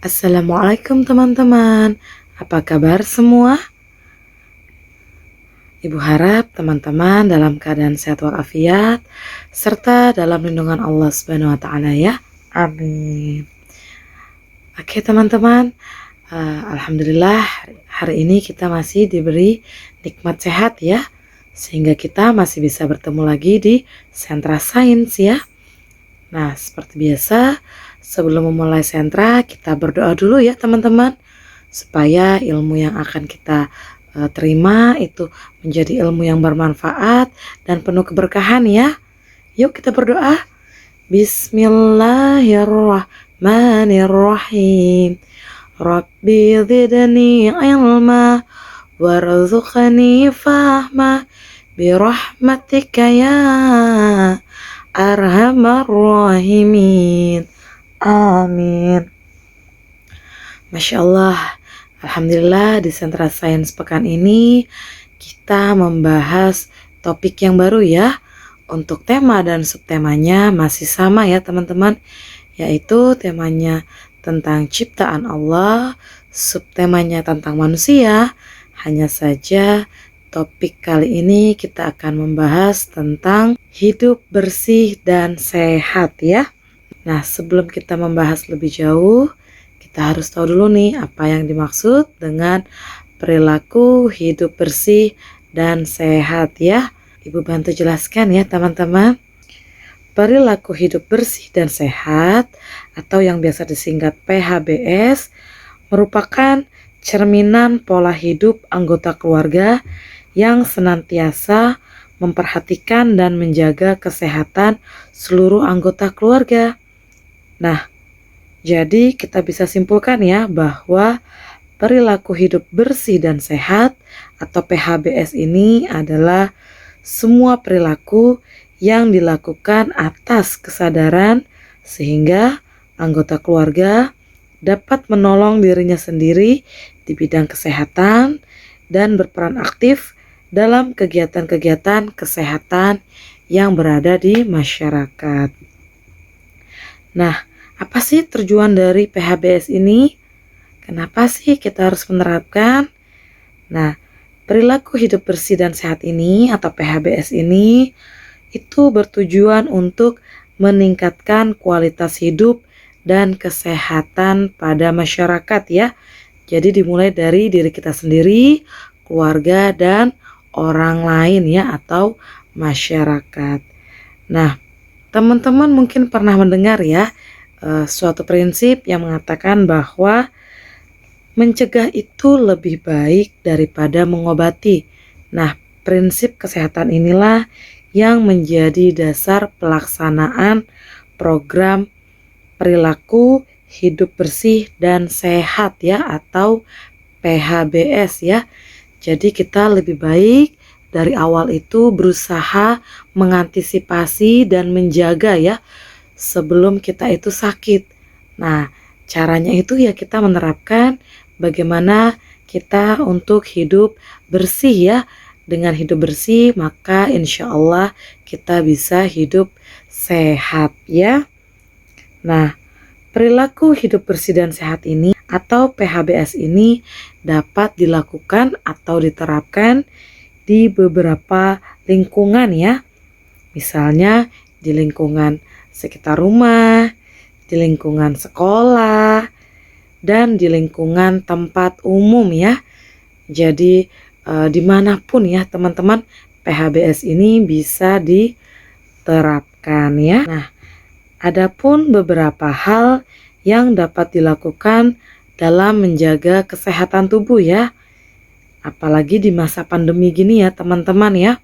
Assalamualaikum teman-teman, apa kabar semua? Ibu harap teman-teman dalam keadaan sehat walafiat serta dalam lindungan Allah Subhanahu wa taala ya. Amin. Oke teman-teman, alhamdulillah hari ini kita masih diberi nikmat sehat ya, sehingga kita masih bisa bertemu lagi di Sentra Sains ya. Nah, seperti biasa, sebelum memulai sentra, kita berdoa dulu ya teman-teman, supaya ilmu yang akan kita terima itu menjadi ilmu yang bermanfaat dan penuh keberkahan ya. Yuk kita berdoa. Bismillahirrahmanirrahim. Rabbi zidni ilma warzuqni fahma birahmatika ya arhamar rahimin. Amin. Masya Allah, alhamdulillah di Sentra Sains pekan ini kita membahas topik yang baru ya. Untuk tema dan subtemanya masih sama ya teman-teman, yaitu temanya tentang ciptaan Allah, subtemanya tentang manusia. Hanya saja topik kali ini kita akan membahas tentang hidup bersih dan sehat ya. Nah, sebelum kita membahas lebih jauh, kita harus tahu dulu nih apa yang dimaksud dengan perilaku hidup bersih dan sehat ya. Ibu bantu jelaskan ya teman-teman. Perilaku hidup bersih dan sehat atau yang biasa disingkat PHBS merupakan cerminan pola hidup anggota keluarga yang senantiasa memperhatikan dan menjaga kesehatan seluruh anggota keluarga. Nah, jadi kita bisa simpulkan ya bahwa perilaku hidup bersih dan sehat atau PHBS ini adalah semua perilaku yang dilakukan atas kesadaran sehingga anggota keluarga dapat menolong dirinya sendiri di bidang kesehatan dan berperan aktif dalam kegiatan-kegiatan kesehatan yang berada di masyarakat. Nah, apa sih tujuan dari PHBS ini? Kenapa sih kita harus menerapkan? Nah, perilaku hidup bersih dan sehat ini atau PHBS ini itu bertujuan untuk meningkatkan kualitas hidup dan kesehatan pada masyarakat ya. Jadi dimulai dari diri kita sendiri, keluarga, dan orang lain ya atau masyarakat. Nah, teman-teman mungkin pernah mendengar ya suatu prinsip yang mengatakan bahwa mencegah itu lebih baik daripada mengobati. Nah, prinsip kesehatan inilah yang menjadi dasar pelaksanaan program perilaku hidup bersih dan sehat ya atau PHBS ya. Jadi kita lebih baik dari awal itu berusaha mengantisipasi dan menjaga ya sebelum kita itu sakit. Nah, caranya itu ya kita menerapkan bagaimana kita untuk hidup bersih ya. Dengan hidup bersih maka insya Allah kita bisa hidup sehat ya. Nah, perilaku hidup bersih dan sehat ini atau PHBS ini dapat dilakukan atau diterapkan di beberapa lingkungan ya. Misalnya di lingkungan sekitar rumah, di lingkungan sekolah, dan di lingkungan tempat umum ya. Jadi dimanapun ya teman-teman PHBS ini bisa diterapkan ya. Nah, adapun beberapa hal yang dapat dilakukan dalam menjaga kesehatan tubuh ya. Apalagi di masa pandemi gini ya teman-teman ya.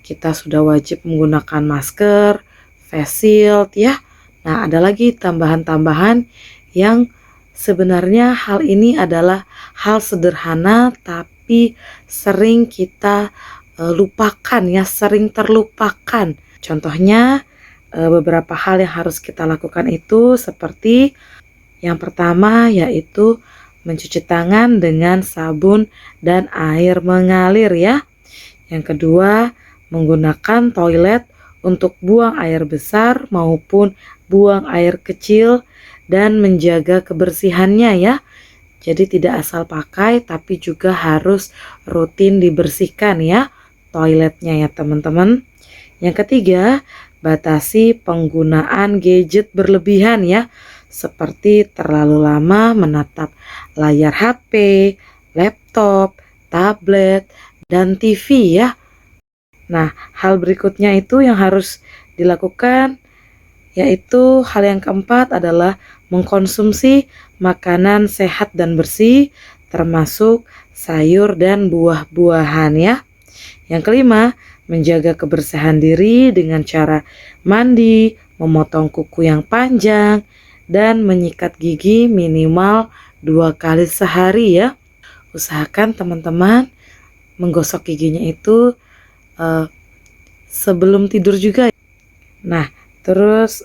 Kita sudah wajib menggunakan masker, face shield ya. Nah, ada lagi tambahan-tambahan yang sebenarnya hal ini adalah hal sederhana tapi sering kita lupakan ya, sering terlupakan. Contohnya beberapa hal yang harus kita lakukan itu seperti yang pertama yaitu mencuci tangan dengan sabun dan air mengalir ya. Yang kedua, menggunakan toilet untuk buang air besar maupun buang air kecil dan menjaga kebersihannya ya. Jadi tidak asal pakai tapi juga harus rutin dibersihkan ya toiletnya ya teman-teman. Yang ketiga, batasi penggunaan gadget berlebihan ya, seperti terlalu lama menatap layar HP, laptop, tablet, dan TV ya. Nah, hal berikutnya itu yang harus dilakukan, yaitu hal yang keempat adalah mengkonsumsi makanan sehat dan bersih, termasuk sayur dan buah-buahan ya. Yang kelima, menjaga kebersihan diri dengan cara mandi, memotong kuku yang panjang, dan menyikat gigi minimal 2 kali sehari ya. Usahakan teman-teman menggosok giginya itu sebelum tidur juga. Nah, terus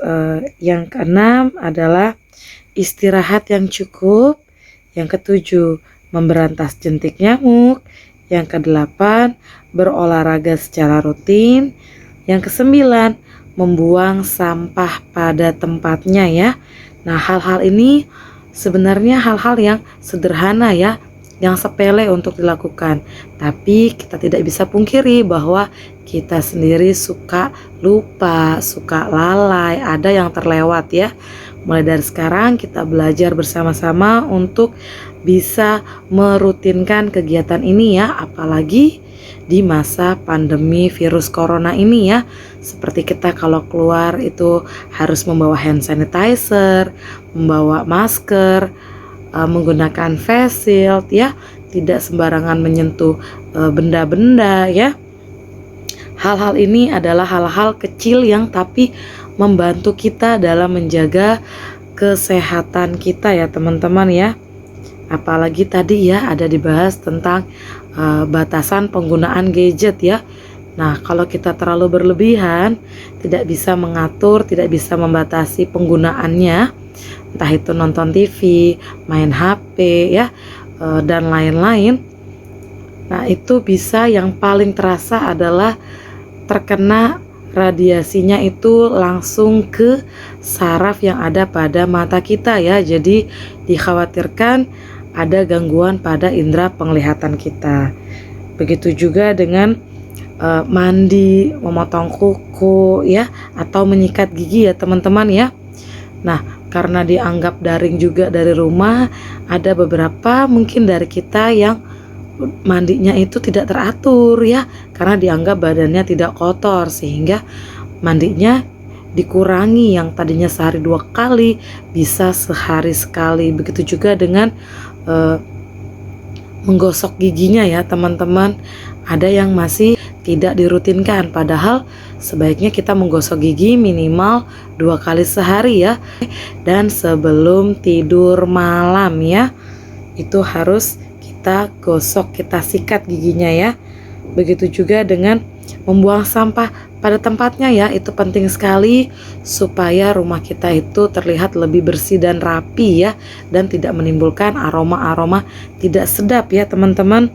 yang keenam adalah istirahat yang cukup. Yang ketujuh, memberantas jentik nyamuk. Yang kedelapan, berolahraga secara rutin. Yang kesembilan, membuang sampah pada tempatnya ya. Nah, hal-hal ini sebenarnya hal-hal yang sederhana ya, yang sepele untuk dilakukan. Tapi kita tidak bisa pungkiri bahwa kita sendiri suka lupa, suka lalai, ada yang terlewat ya. Mulai dari sekarang kita belajar bersama-sama untuk bisa merutinkan kegiatan ini ya, apalagi di masa pandemi virus corona ini ya. Seperti kita kalau keluar itu harus membawa hand sanitizer, membawa masker, menggunakan face shield ya, tidak sembarangan menyentuh benda-benda ya. Hal-hal ini adalah hal-hal kecil yang tapi membantu kita dalam menjaga kesehatan kita ya teman-teman ya. Apalagi tadi ya ada dibahas tentang batasan penggunaan gadget ya. Nah, kalau kita terlalu berlebihan, tidak bisa mengatur, tidak bisa membatasi penggunaannya, entah itu nonton TV, main HP ya, dan lain-lain. Nah, itu bisa yang paling terasa adalah terkena radiasinya itu langsung ke saraf yang ada pada mata kita ya. Jadi dikhawatirkan ada gangguan pada indera penglihatan kita. Begitu juga dengan mandi, memotong kuku ya, atau menyikat gigi ya teman-teman ya. Nah, karena dianggap daring juga dari rumah, ada beberapa mungkin dari kita yang mandinya itu tidak teratur ya, karena dianggap badannya tidak kotor, sehingga mandinya dikurangi, yang tadinya sehari 2 kali bisa sehari sekali. Begitu juga dengan menggosok giginya ya teman-teman, ada yang masih tidak dirutinkan, padahal sebaiknya kita menggosok gigi minimal 2 kali sehari ya, dan sebelum tidur malam ya, itu harus kita gosok, kita sikat giginya ya. Begitu juga dengan membuang sampah pada tempatnya ya, itu penting sekali supaya rumah kita itu terlihat lebih bersih dan rapi ya, dan tidak menimbulkan aroma-aroma tidak sedap ya teman-teman.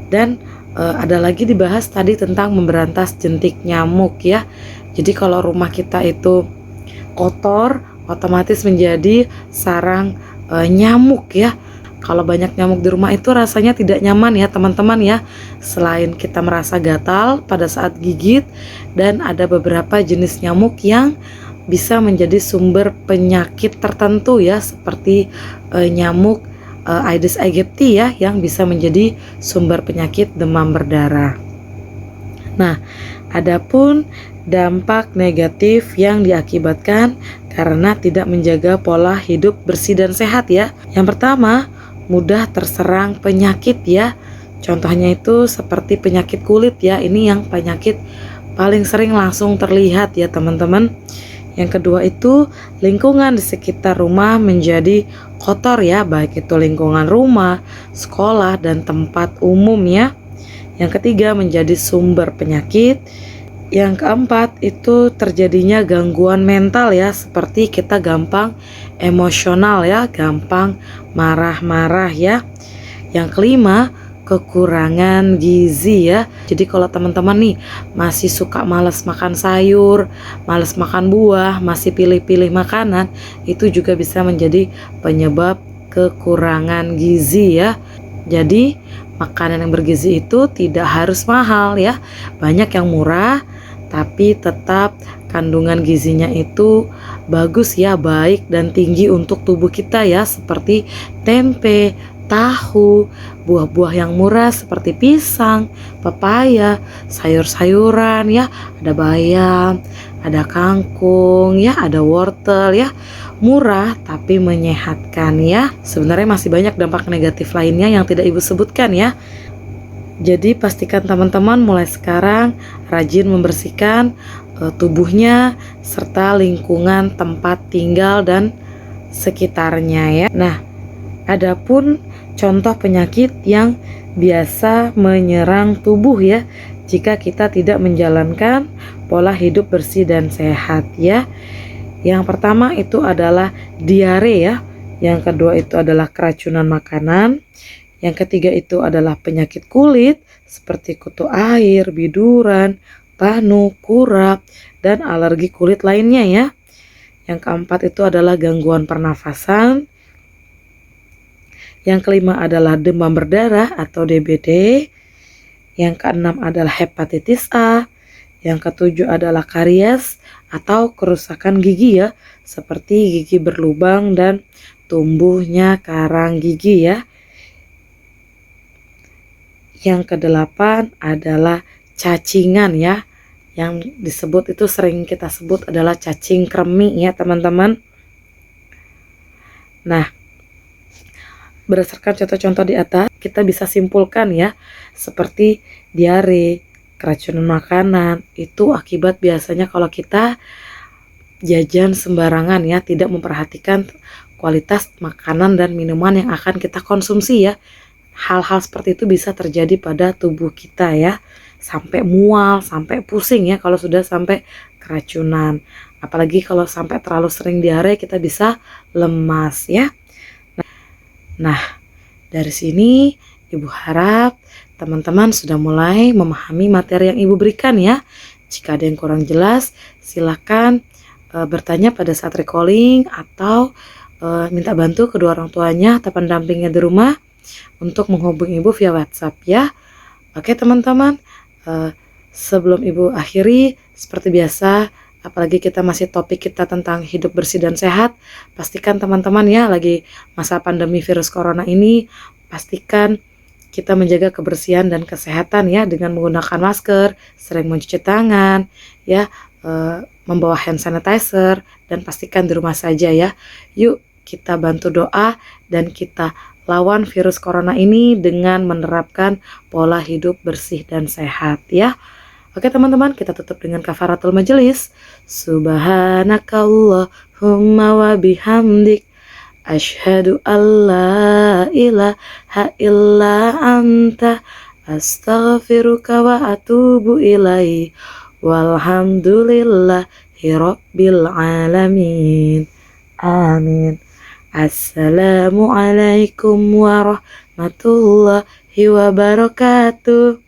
Dan ada lagi dibahas tadi tentang memberantas jentik nyamuk ya. Jadi kalau rumah kita itu kotor, otomatis menjadi sarang nyamuk ya. Kalau banyak nyamuk di rumah itu rasanya tidak nyaman ya teman-teman ya. Selain kita merasa gatal pada saat gigit, dan ada beberapa jenis nyamuk yang bisa menjadi sumber penyakit tertentu ya, seperti nyamuk Aedes aegypti ya, yang bisa menjadi sumber penyakit demam berdarah. Nah, adapun dampak negatif yang diakibatkan karena tidak menjaga pola hidup bersih dan sehat ya. Yang pertama, mudah terserang penyakit ya. Contohnya itu seperti penyakit kulit ya. Ini yang penyakit paling sering langsung terlihat ya teman-teman. Yang kedua itu lingkungan di sekitar rumah menjadi kotor ya, baik itu lingkungan rumah, sekolah, dan tempat umum ya. Yang ketiga menjadi sumber penyakit. Yang keempat itu terjadinya gangguan mental ya, seperti kita gampang emosional ya, gampang marah-marah ya. Yang kelima, kekurangan gizi ya. Jadi kalau teman-teman nih masih suka males makan sayur, males makan buah, masih pilih-pilih makanan, itu juga bisa menjadi penyebab kekurangan gizi ya. Jadi makanan yang bergizi itu tidak harus mahal ya. Banyak yang murah tapi tetap kandungan gizinya itu bagus ya, baik dan tinggi untuk tubuh kita ya, seperti tempe, tahu, buah-buah yang murah seperti pisang, pepaya, sayur-sayuran ya, ada bayam, ada kangkung ya, ada wortel ya. Murah tapi menyehatkan ya. Sebenarnya masih banyak dampak negatif lainnya yang tidak Ibu sebutkan ya. Jadi pastikan teman-teman mulai sekarang rajin membersihkan tubuhnya serta lingkungan tempat tinggal dan sekitarnya ya. Nah, adapun contoh penyakit yang biasa menyerang tubuh ya jika kita tidak menjalankan pola hidup bersih dan sehat ya. Yang pertama itu adalah diare ya. Yang kedua itu adalah keracunan makanan. Yang ketiga itu adalah penyakit kulit seperti kutu air, biduran, panu, kurap, dan alergi kulit lainnya ya. Yang keempat itu adalah gangguan pernafasan. Yang kelima adalah demam berdarah atau DBD. Yang keenam adalah hepatitis A. Yang ketujuh adalah karies atau kerusakan gigi ya, seperti gigi berlubang dan tumbuhnya karang gigi ya. Yang kedelapan adalah cacingan ya, yang disebut itu sering kita sebut adalah cacing kremi ya teman-teman. Nah, berdasarkan contoh-contoh di atas kita bisa simpulkan ya, seperti diare, keracunan makanan itu akibat biasanya kalau kita jajan sembarangan ya, tidak memperhatikan kualitas makanan dan minuman yang akan kita konsumsi ya. Hal-hal seperti itu bisa terjadi pada tubuh kita ya, sampai mual, sampai pusing ya kalau sudah sampai keracunan. Apalagi kalau sampai terlalu sering diare, kita bisa lemas ya. Nah, dari sini Ibu harap teman-teman sudah mulai memahami materi yang Ibu berikan ya. Jika ada yang kurang jelas, silakan bertanya pada saat recalling atau minta bantu kedua orang tuanya atau pendampingnya di rumah untuk menghubungi Ibu via WhatsApp ya. Oke teman-teman, sebelum Ibu akhiri, seperti biasa, apalagi kita masih topik kita tentang hidup bersih dan sehat, pastikan teman-teman ya, lagi masa pandemi virus corona ini, pastikan kita menjaga kebersihan dan kesehatan ya, dengan menggunakan masker, sering mencuci tangan ya, membawa hand sanitizer, dan pastikan di rumah saja ya. Yuk kita bantu doa dan kita lawan virus corona ini dengan menerapkan pola hidup bersih dan sehat ya. Oke teman-teman, kita tutup dengan kafaratul majelis. Subhanakallahumma wa bihamdik, asyhadu alla ilaha illa anta, astaghfiruka wa atubu ilaih. Walhamdulillahi rabbil alamin. Amin. Assalamualaikum warahmatullahi wabarakatuh.